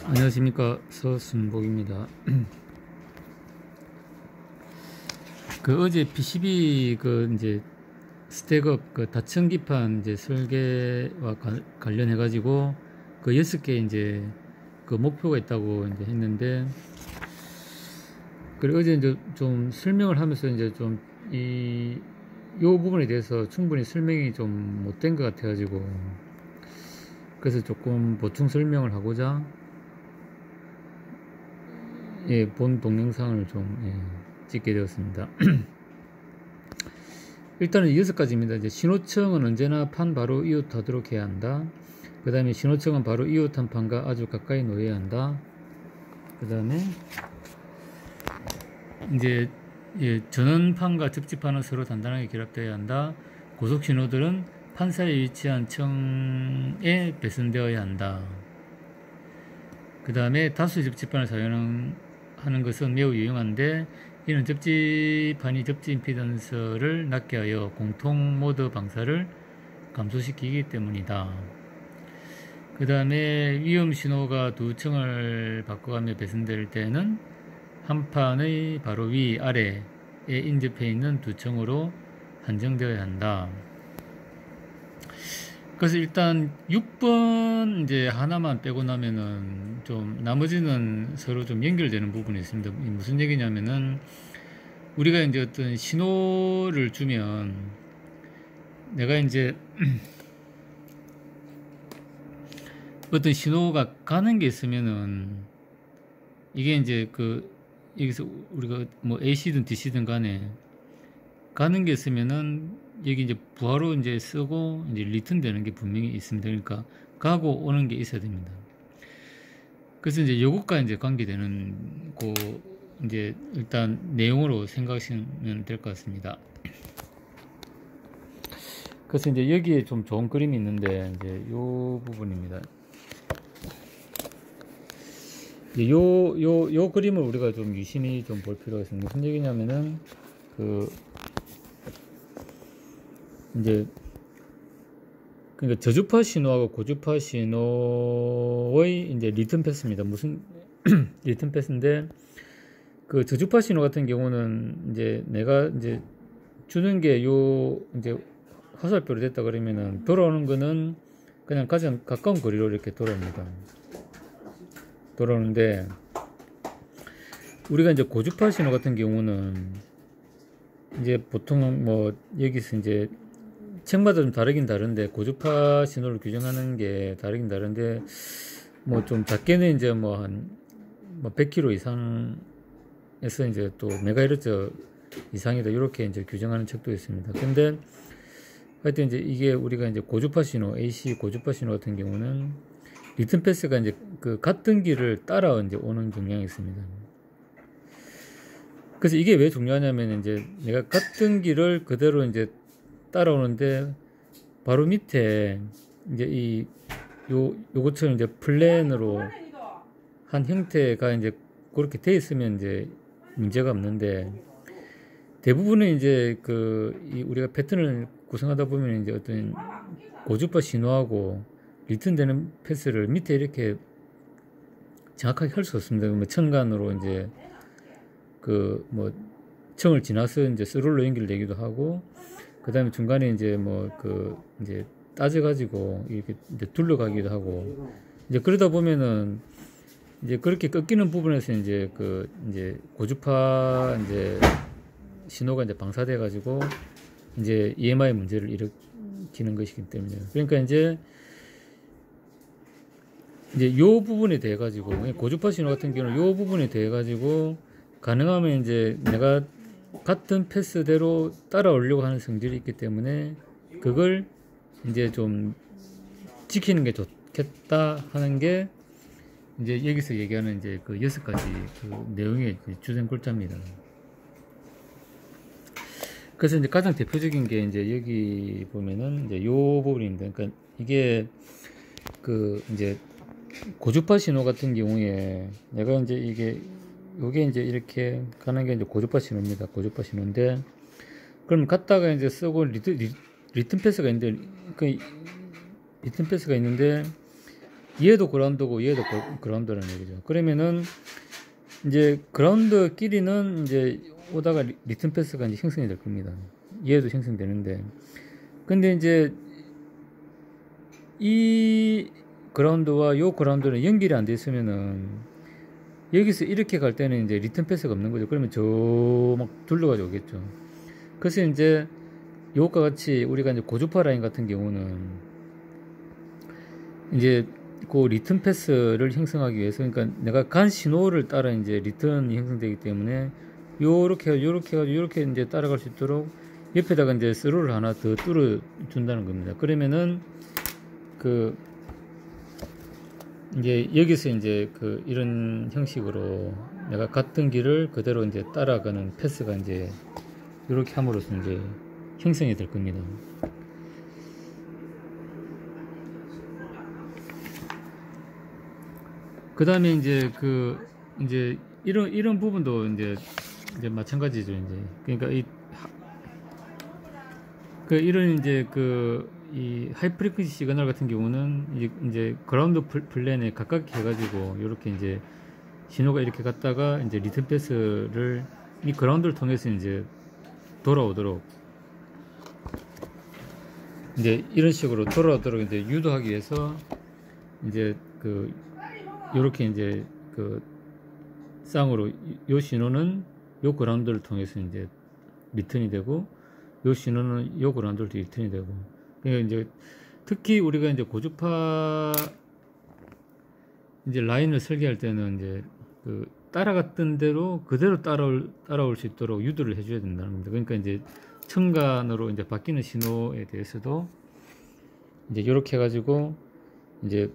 안녕하십니까, 서순복입니다. 어제 PCB 이제 스택업 다층기판 이제 설계와 관련해 가지고 6개 이제 목표가 있다고 이제 했는데, 그리고 어제 이제 좀 설명을 하면서 이제 좀 요 부분에 대해서 충분히 설명이 좀 못된 것 같아 가지고, 그래서 조금 보충 설명을 하고자 본 동영상을 좀 찍게 되었습니다. 일단은 6가지입니다. 이제 신호청은 언제나 판 바로 이웃하도록 해야 한다. 그 다음에 신호청은 바로 이웃한 판과 아주 가까이 놓여야 한다. 그 다음에 이제 전원판과 접지판은 서로 단단하게 결합되어야 한다. 고속신호들은 판 사이에 위치한 청에 배선되어야 한다. 그 다음에 다수 접지판을 사용하는 것은 매우 유용한데, 이는 접지판이 접지 임피던스를 낮게 하여 공통 모드 방사를 감소시키기 때문이다. 그 다음에 위험 신호가 두 층을 바꿔가며 배선될 때는 한 판의 바로 위, 아래에 인접해 있는 두 층으로 한정되어야 한다. 그래서 일단 6번 이제 하나만 빼고 나면은 좀 나머지는 서로 좀 연결되는 부분이 있습니다. 무슨 얘기냐면은, 우리가 이제 어떤 신호를 주면, 내가 이제 어떤 신호가 가는 게 있으면은, 이게 이제 여기서 우리가 뭐 AC든 DC든 간에 가는 게 있으면은 여기 이제 부하로 이제 쓰고 이제 리턴 되는 게 분명히 있습니다. 그러니까 가고 오는 게 있어야 됩니다. 그래서 이제 요것과 이제 관계되는 이제 일단 내용으로 생각하시면 될 것 같습니다. 그래서 이제 여기에 좀 좋은 그림이 있는데, 이제 요 부분입니다. 요 그림을 우리가 좀 유심히 좀 볼 필요가 있습니다. 무슨 얘기냐면은, 이제 그러니까 저주파 신호하고 고주파 신호의 이제 리턴 패스입니다. 무슨 리턴 패스인데, 저주파 신호 같은 경우는 이제 내가 이제 주는 게 이제 화살표로 됐다 그러면은 돌아오는 거는 그냥 가장 가까운 거리로 이렇게 돌아오는데, 우리가 이제 고주파 신호 같은 경우는 이제 보통 뭐 여기서 이제 층마다 좀 다르긴 다른데, 고주파 신호를 규정하는 게 다르긴 다른데, 뭐 좀 작게는 이제 한 100km 이상에서 이제 또 메가헤르츠 이상이다, 이렇게 이제 규정하는 책도 있습니다. 근데 하여튼 이제 이게 우리가 이제 고주파 신호, AC 고주파 신호 같은 경우는 리턴 패스가 이제 같은 길을 따라 이제 오는 경향이 있습니다. 그래서 이게 왜 중요하냐면, 이제 내가 같은 길을 그대로 이제 따라오는데, 바로 밑에 이제 요것처럼 이제 플랜으로 한 형태가 이제 그렇게 돼 있으면 이제 문제가 없는데, 대부분은 이제 우리가 패턴을 구성하다 보면 이제 어떤 고주파 신호하고 리턴되는 패스를 밑에 이렇게 정확하게 할 수 없습니다. 뭐 천간으로 이제 뭐 청을 지나서 이제 스롤로 연결되기도 하고, 그 다음에 중간에 이제 이제 따져가지고 이렇게 이제 둘러가기도 하고, 이제 그러다 보면은 이제 그렇게 꺾이는 부분에서 이제 이제 고주파 이제 신호가 이제 방사돼가지고 이제 EMI 문제를 일으키는 것이기 때문에, 그러니까 이제 요 부분에 대해 가지고, 고주파 신호 같은 경우는 요 부분에 대해 가지고 가능하면 이제 내가 같은 패스대로 따라오려고 하는 성질이 있기 때문에, 그걸 이제 좀 지키는 게 좋겠다 하는 게 이제 여기서 얘기하는 이제 6가지 내용의 주된 골자입니다. 그래서 이제 가장 대표적인 게 이제 여기 보면은 이제 요 부분입니다. 그러니까 이게 이제 고주파 신호 같은 경우에 내가 이제 요게 이제 이렇게 가는 게 이제 고주파 신호입니다. 고주파 신호인데, 그럼 갔다가 이제 쓰고 리턴 패스가 있는데, 리턴 패스가 있는데 얘도 그라운드고 얘도 그라운드라는 얘기죠. 그러면은 이제 그라운드끼리는 이제 오다가 리턴 패스가 이제 형성이 될 겁니다. 얘도 형성되는데, 근데 이제 이 그라운드와 요 그라운드는 연결이 안 돼 있으면은 여기서 이렇게 갈 때는 이제 리턴 패스가 없는 거죠. 그러면 저 막 둘러가지고 오겠죠. 그래서 이제 요것과 같이 우리가 이제 고주파 라인 같은 경우는 이제 그 리턴 패스를 형성하기 위해서, 그러니까 내가 간 신호를 따라 이제 리턴이 형성되기 때문에 요렇게 해가지고 요렇게 이제 따라갈 수 있도록 옆에다가 이제 스로를 하나 더 뚫어 준다는 겁니다. 그러면은 그 이제 여기서 이제 그 이런 형식으로 내가 같은 길을 그대로 이제 따라가는 패스가 이제 이렇게 함으로써 이제 형성이 될 겁니다. 그 다음에 이제 이제 이런 부분도 이제 마찬가지죠. 이제 그러니까 이런 이제 이 하이 프리퀀시 시그널 같은 경우는 이제 그라운드 플랜에 가깝게 해가지고 이렇게 이제 신호가 이렇게 갔다가 이제 리턴 패스를 이 그라운드를 통해서 이제 돌아오도록 이제 이런 식으로 돌아오도록 이제 유도하기 위해서 이제 요렇게 이제 쌍으로 요 신호는 요 그라운드를 통해서 이제 리턴이 되고, 요 신호는 요 그라운드를 리턴이 되고. 그러니까 이제 특히 우리가 이제 고주파 이제 라인을 설계할 때는 이제 따라갔던 대로 그대로 따라올 수 있도록 유도를 해줘야 된다는 겁니다. 그러니까 이제 청간으로 이제 바뀌는 신호에 대해서도 이제 이렇게 해가지고 이제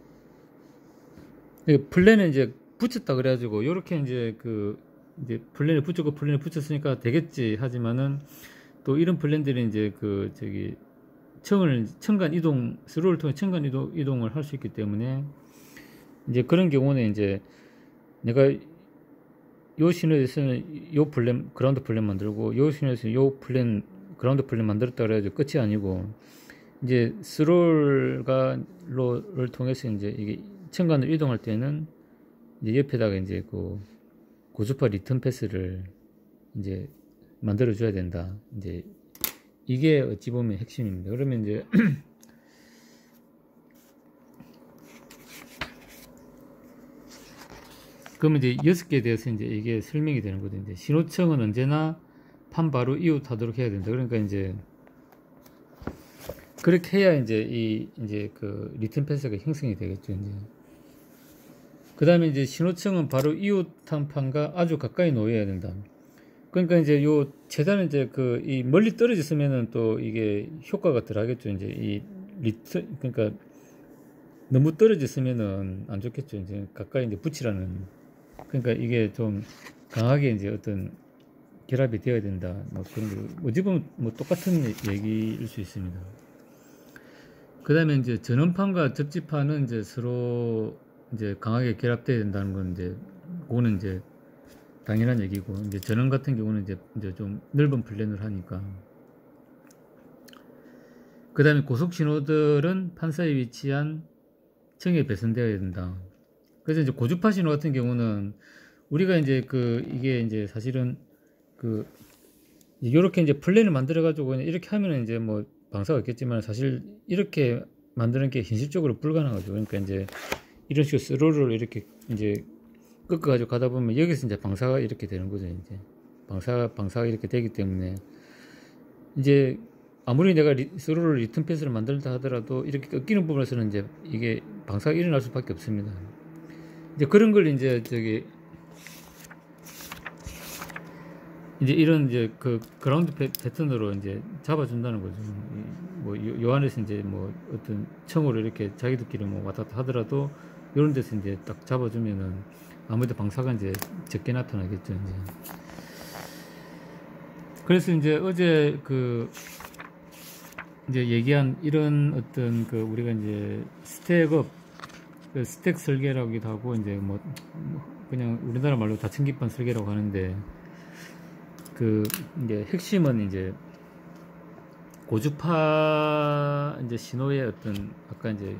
플랜에 이제 붙였다 그래가지고 이렇게 이제 이제 플랜에 붙였고 플랜에 붙였으니까 되겠지 하지만은 또 이런 플랜들이 이제 청간 이동, 스로를 통해 청간 이동을 할 수 있기 때문에 이제 그런 경우는 이제 내가 요 신호에서는 요 플랜, 그라운드 플랜 만들고, 요 신호에서 요 플랜, 그라운드 플랜 만들었다 그래가지고 끝이 아니고, 이제 스롤을 통해서 이제 이게 청간을 이동할 때는 이제 옆에다가 이제 고주파 리턴 패스를 이제 만들어줘야 된다. 이제 이게 어찌 보면 핵심입니다. 그러면 이제 그러면 이제 6개에 대해서 이제 이게 설명이 되는 거죠. 이제 신호청은 언제나 판 바로 이웃하도록 해야 된다. 그러니까 이제 그렇게 해야 이제 이제 리턴 패스가 형성이 되겠죠. 이제 그 다음에 이제 신호청은 바로 이웃한 판과 아주 가까이 놓여야 된다. 그러니까 이제 요 최대한 이제 이 멀리 떨어졌으면은 또 이게 효과가 덜하겠죠. 이제 이 리턴, 그러니까 너무 떨어졌으면은 안 좋겠죠. 이제 가까이 이제 붙이라는. 그러니까 이게 좀 강하게 이제 어떤 결합이 되어야 된다. 뭐 그런 거. 어찌 보면 뭐 똑같은 얘기일 수 있습니다. 그 다음에 이제 전원판과 접지판은 이제 서로 이제 강하게 결합돼야 된다는 건 이제 그거는 이제 당연한 얘기고, 이제 전원 같은 경우는 이제 좀 넓은 플랜을 하니까. 그 다음에 고속 신호들은 판사에 위치한 청에 배선되어야 된다. 그래서 이제 고주파 신호 같은 경우는 우리가 이제 이게 이제 사실은 이렇게 이제 플랜을 만들어 가지고 이렇게 하면은 이제 뭐 방사가 있겠지만 사실 이렇게 만드는 게 현실적으로 불가능하죠. 그러니까 이제 이런 식으로 스로를 이렇게 이제 꺾어 가지고 가다 보면 여기서 이제 방사가 이렇게 되는 거죠. 이제 방사가 이렇게 되기 때문에 이제 아무리 내가 스로를 리턴 패스를 만들다 하더라도 이렇게 꺾이는 부분에서는 이제 이게 방사가 일어날 수밖에 없습니다. 이제 그런 걸 이제 이제 이런 이제 그라운드 패턴으로 이제 잡아준다는 거죠. 뭐 요 안에서 이제 뭐 어떤 청으로 이렇게 자기들끼리 뭐 왔다 갔다 하더라도 이런 데서 이제 딱 잡아주면은 아무래도 방사가 이제 적게 나타나겠죠. 이제. 그래서 이제 어제 이제 얘기한 이런 어떤 우리가 이제 스택업, 스택 설계라고도 하고, 이제 뭐 그냥 우리나라 말로 다층기판 설계라고 하는데, 이제 핵심은 이제 고주파 이제 신호의 어떤 아까 이제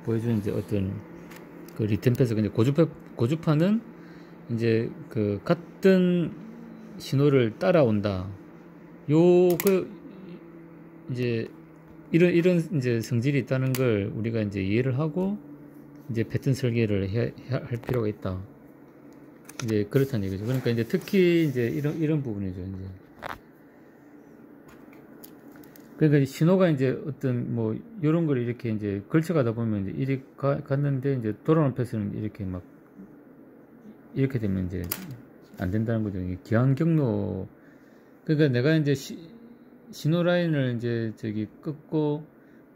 보여주는 이제 어떤 그 리듬 패스가 이제 고주파는 이제 그 같은 신호를 따라온다. 그 이제 이런 이제 성질이 있다는 걸 우리가 이제 이해를 하고 이제 패턴 설계를 할 필요가 있다. 이제 그렇다는 얘기죠. 그러니까 이제 특히 이제 이런 부분이죠. 이제 그러니까 신호가 이제 어떤 뭐 이런 걸 이렇게 이제 걸쳐가다 보면 이제 이리 갔는데 이제 돌아오는 패스는 이렇게 막 이렇게 되면 이제 안 된다는 거죠. 이게 기한 경로. 그러니까 내가 이제 신호 라인을 이제 저기 끊고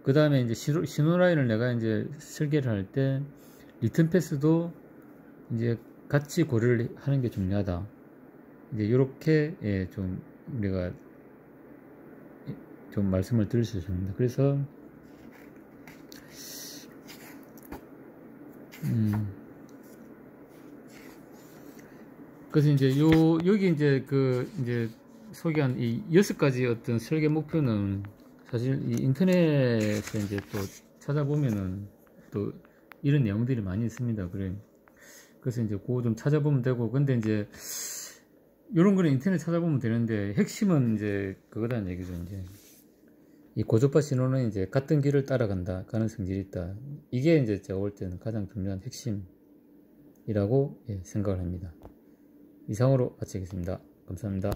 그 다음에 이제 신호 라인을 내가 이제 설계를 할 때 리턴 패스도 이제 같이 고려를 하는 게 중요하다. 이제 이렇게 예, 좀 우리가 좀 말씀을 드릴 수 있습니다. 그래서 그래서 이제 여기 이제 이제 소개한 이 6가지 어떤 설계 목표는 사실 이 인터넷에 이제 또 찾아보면은 또 이런 내용들이 많이 있습니다. 그래서 이제 그거 좀 찾아보면 되고, 근데 이제 이런 거는 인터넷 찾아보면 되는데 핵심은 이제 그거다는 얘기죠. 이제 이 고주파 신호는 이제 같은 길을 따라간다, 가는 성질이 있다. 이게 이제 제가 볼 때는 가장 중요한 핵심이라고 생각을 합니다. 이상으로 마치겠습니다. 감사합니다.